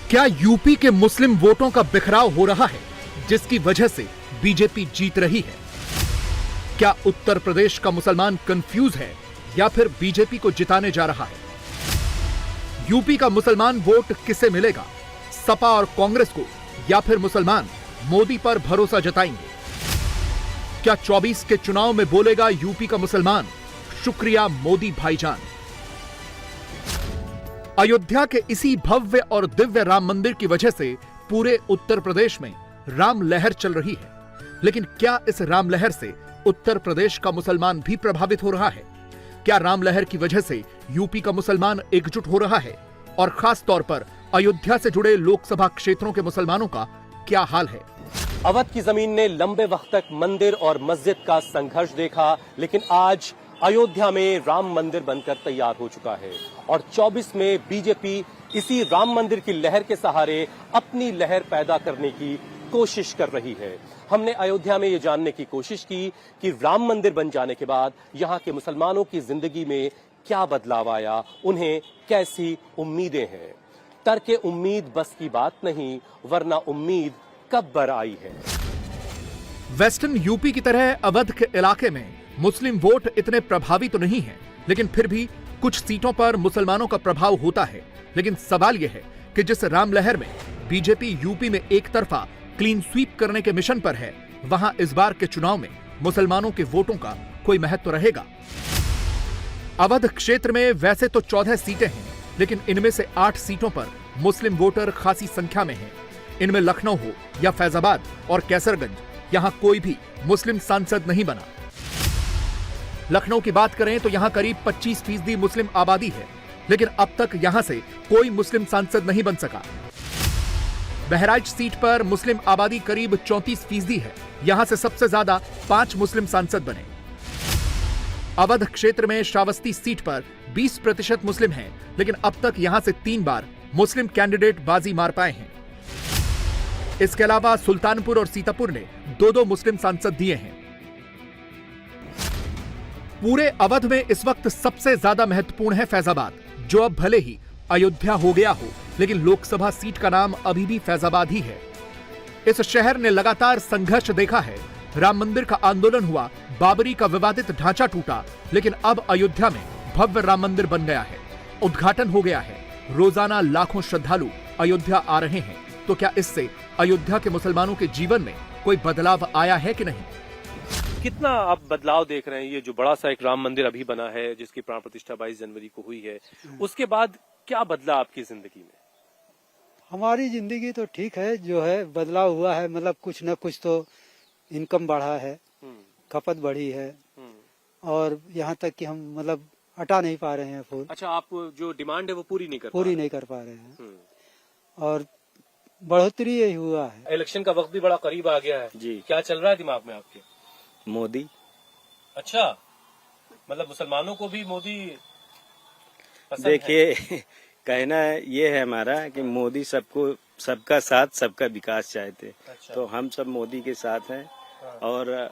क्या यूपी के मुस्लिम वोटों का बिखराव हो रहा है जिसकी वजह से बीजेपी जीत रही है? क्या उत्तर प्रदेश का मुसलमान कंफ्यूज है या फिर बीजेपी को जिताने जा रहा है? यूपी का मुसलमान वोट किसे मिलेगा, सपा और कांग्रेस को या फिर मुसलमान मोदी पर भरोसा जताएंगे? क्या 24 के चुनाव में बोलेगा यूपी का मुसलमान शुक्रिया मोदी भाईजान? अयोध्या के इसी भव्य और दिव्य राम मंदिर की वजह से पूरे उत्तर प्रदेश में राम लहर चल रही है, लेकिन क्या इस राम लहर से उत्तर प्रदेश का मुसलमान भी प्रभावित हो रहा है? क्या राम लहर की वजह से यूपी का मुसलमान एकजुट हो रहा है? और खास तौर पर अयोध्या से जुड़े लोकसभा क्षेत्रों के मुसलमानों का क्या हाल है? अवध की जमीन ने लंबे वक्त तक मंदिर और मस्जिद का संघर्ष देखा, लेकिन आज अयोध्या में राम मंदिर बनकर तैयार हो चुका है और 24 में बीजेपी इसी राम मंदिर की लहर के सहारे अपनी लहर पैदा करने की कोशिश कर रही है। हमने अयोध्या में ये जानने की कोशिश की कि राम मंदिर बन जाने के बाद यहाँ के मुसलमानों की जिंदगी में क्या बदलाव आया, उन्हें कैसी उम्मीदें हैं। तर्क उम्मीद बस की बात नहीं, वरना उम्मीद कब बर आई है। वेस्टर्न यूपी की तरह अवध के इलाके में मुस्लिम वोट इतने प्रभावी तो नहीं है, लेकिन फिर भी कुछ सीटों पर मुसलमानों का प्रभाव होता है। लेकिन सवाल यह है कि जिस राम लहर में बीजेपी यूपी में एक तरफा क्लीन स्वीप करने के मिशन पर है, वहां इस बार के चुनाव में मुसलमानों के वोटों का कोई महत्व रहेगा? अवध क्षेत्र में वैसे तो 14 सीटें हैं, लेकिन इनमें से 8 सीटों पर मुस्लिम वोटर खासी संख्या में हैं। इनमें लखनऊ हो या फैजाबाद और कैसरगंज, यहां कोई भी मुस्लिम सांसद नहीं बना। लखनऊ की बात करें तो यहां करीब 25% मुस्लिम आबादी है, लेकिन अब तक यहां से कोई मुस्लिम सांसद नहीं बन सका। बहराइच सीट पर मुस्लिम आबादी करीब 34% है, यहां से सबसे ज्यादा 5 मुस्लिम सांसद बने। अवध क्षेत्र में श्रावस्ती सीट पर 20% मुस्लिम हैं, लेकिन अब तक यहां से 3 बार मुस्लिम कैंडिडेट बाजी मार पाए हैं। इसके अलावा सुल्तानपुर और सीतापुर ने 2-2 मुस्लिम सांसद दिए हैं। पूरे अवध में इस वक्त सबसे ज्यादा महत्वपूर्ण है फैजाबाद, जो अब भले ही अयोध्या हो गया हो, लेकिन लोकसभा सीट का नाम अभी भी फैजाबाद ही है। इस शहर ने लगातार संघर्ष देखा है। राम मंदिर का आंदोलन हुआ, बाबरी का विवादित ढांचा टूटा, लेकिन अब अयोध्या में भव्य राम मंदिर बन गया है, उद्घाटन हो गया है। रोजाना लाखों श्रद्धालु अयोध्या आ रहे हैं। तो क्या इससे अयोध्या के मुसलमानों के जीवन में कोई बदलाव आया है कि नहीं? कितना आप बदलाव देख रहे हैं? ये जो बड़ा सा एक राम मंदिर अभी बना है, जिसकी प्राण प्रतिष्ठा 22 जनवरी को हुई है, उसके बाद क्या बदला आपकी जिंदगी में? हमारी जिंदगी तो ठीक है, जो है बदलाव हुआ है, मतलब कुछ न कुछ तो इनकम बढ़ा है, खपत बढ़ी है, और यहाँ तक कि हम मतलब हटा नहीं पा रहे हैं फूल। अच्छा, आप जो डिमांड है वो पूरी नहीं कर पा रहे हैं, और बढ़ोतरी यही हुआ है। इलेक्शन का वक्त भी बड़ा करीब आ गया है जी। क्या चल रहा है दिमाग में आपके? मोदी। अच्छा, मतलब मुसलमानों को भी मोदी पसंद देखिए कहना ये है हमारा कि मोदी सबका साथ सबका विकास चाहते। अच्छा। तो हम सब मोदी के साथ हैं, और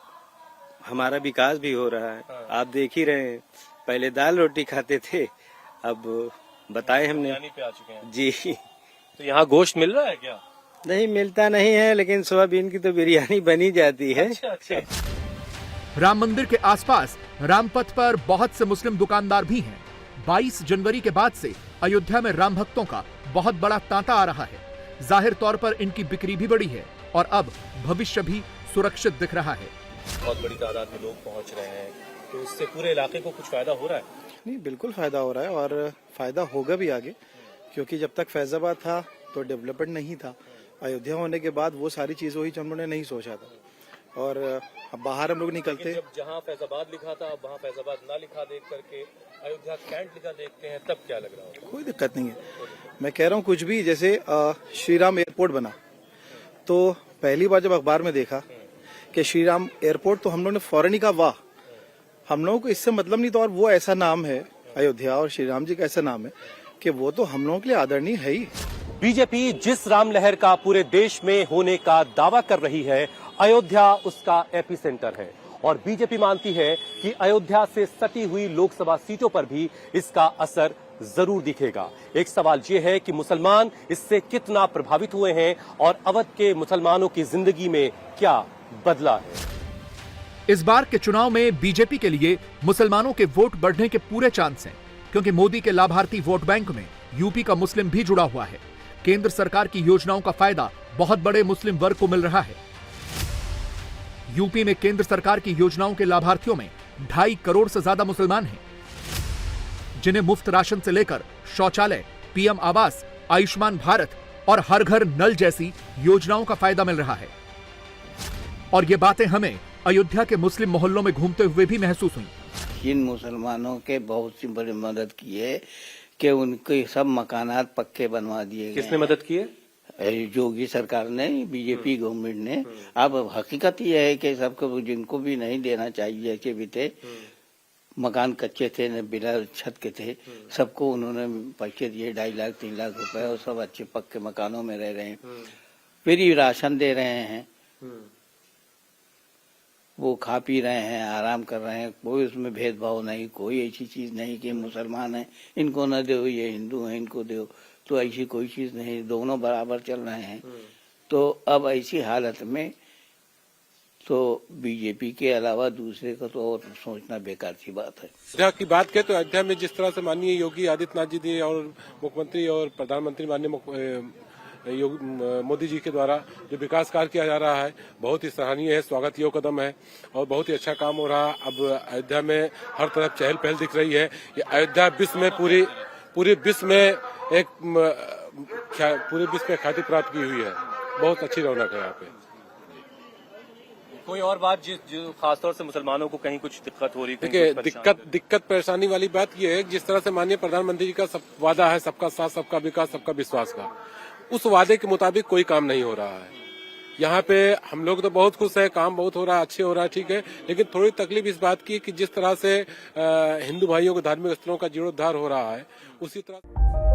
हमारा विकास भी हो रहा है। आप देख ही रहे हैं, पहले दाल रोटी खाते थे, अब बताए हमने बिरयानी पे आ चुके हैं जी। तो यहाँ गोश्त मिल रहा है क्या? नहीं मिलता नहीं है, लेकिन सोयाबीन की तो बिरयानी बनी जाती है। अच्छा। राम मंदिर के आसपास रामपथ पर बहुत से मुस्लिम दुकानदार भी हैं। 22 जनवरी के बाद से अयोध्या में राम भक्तों का बहुत बड़ा तांता आ रहा है। जाहिर तौर पर इनकी बिक्री भी बढ़ी है और अब भविष्य भी सुरक्षित दिख रहा है। बहुत बड़ी तादाद में लोग पहुंच रहे हैं, तो इससे पूरे इलाके को कुछ फायदा हो रहा है? नहीं, बिल्कुल फायदा हो रहा है, और फायदा होगा भी आगे, क्योंकि जब तक फैजाबाद था तो डेवलपमेंट नहीं था। अयोध्या होने के बाद वो सारी चीजें हुई जो हम लोगों ने नहीं सोचा था, और अब बाहर हम लोग निकलते। जब जहाँ फैजाबाद लिखा था, अब वहाँ फैजाबाद ना लिखा देख करके अयोध्या कैंट लिखा देखते हैं, तब क्या लग रहा है? कोई दिक्कत नहीं है। मैं कह रहा हूँ कुछ भी, जैसे श्री राम एयरपोर्ट बना, तो पहली बार जब अखबार में देखा कि श्री राम एयरपोर्ट, तो हम लोग ने फौरन ही कहा वाह, हम लोगों को इससे मतलब नहीं था। और वो ऐसा नाम है अयोध्या, और श्री राम जी का ऐसा नाम है कि वो तो हम लोगों के लिए आदरणीय है ही। बीजेपी जिस राम लहर का पूरे देश में होने का दावा कर रही है, अयोध्या उसका एपिसेंटर है, और बीजेपी मानती है कि अयोध्या से सटी हुई लोकसभा सीटों पर भी इसका असर जरूर दिखेगा। एक सवाल ये है कि मुसलमान इससे कितना प्रभावित हुए हैं और अवध के मुसलमानों की जिंदगी में क्या बदला है। इस बार के चुनाव में बीजेपी के लिए मुसलमानों के वोट बढ़ने के पूरे चांस हैं, क्योंकि मोदी के लाभार्थी वोट बैंक में यूपी का मुस्लिम भी जुड़ा हुआ है। केंद्र सरकार की योजनाओं का फायदा बहुत बड़े मुस्लिम वर्ग को मिल रहा है। यूपी में केंद्र सरकार की योजनाओं के लाभार्थियों में 2.5 करोड़ से ज्यादा मुसलमान हैं, जिन्हें मुफ्त राशन से लेकर शौचालय, पीएम आवास, आयुष्मान भारत और हर घर नल जैसी योजनाओं का फायदा मिल रहा है। और ये बातें हमें अयोध्या के मुस्लिम मोहल्लों में घूमते हुए भी महसूस हुई। इन मुसलमानों के बहुत सी बड़ी मदद की है कि उनके सब मकानात पक्के बनवा दिए गए। किसने मदद की है? योगी सरकार ने, बीजेपी गवर्नमेंट ने। अब हकीकत यह है कि सबको, जिनको भी नहीं देना चाहिए कि भी थे, मकान कच्चे थे, न बिना छत के थे, सबको उन्होंने पैसे दिए, 2.5 लाख 3 लाख रुपए, और सब अच्छे पक्के मकानों में रह रहे हैं। फ्री राशन दे रहे हैं, वो खा पी रहे हैं, आराम कर रहे हैं। कोई उसमें भेदभाव नहीं, कोई ऐसी चीज नहीं कि मुसलमान है इनको न दो, ये हिंदू है इनको दो, तो ऐसी कोई चीज नहीं, दोनों बराबर चल रहे हैं। तो अब ऐसी हालत में तो बीजेपी के अलावा दूसरे का तो और सोचना बेकार की बात है। अयोध्या की बात करें तो अयोध्या में जिस तरह से माननीय योगी आदित्यनाथ जी ने और मुख्यमंत्री और प्रधानमंत्री माननीय मोदी जी के द्वारा जो विकास कार्य किया जा रहा है, बहुत ही सराहनीय है, स्वागत योग्य कदम है और बहुत ही अच्छा काम हो रहा है। अब अयोध्या में हर तरफ चहल पहल दिख रही है। ये अयोध्या विश्व में पूरे विश्व में पूरे विश्व में ख्याति प्राप्त की हुई है। बहुत अच्छी रौनक है यहाँ पे। कोई और बात जो खासतौर से मुसलमानों को कहीं कुछ दिक्कत हो रही है? देखिए, दिक्कत परेशानी वाली बात यह है, जिस तरह से माननीय प्रधानमंत्री जी का सब वादा है, सबका साथ, सबका विकास, सबका विश्वास का, उस वादे के मुताबिक कोई काम नहीं हो रहा है। यहाँ पे हम लोग तो बहुत खुश हैं, काम बहुत हो रहा है, अच्छे हो रहा है, ठीक है, लेकिन थोड़ी तकलीफ इस बात की कि जिस तरह से हिंदू भाइयों के धार्मिक स्थलों का जीर्णोद्धार हो रहा है, उसी तरह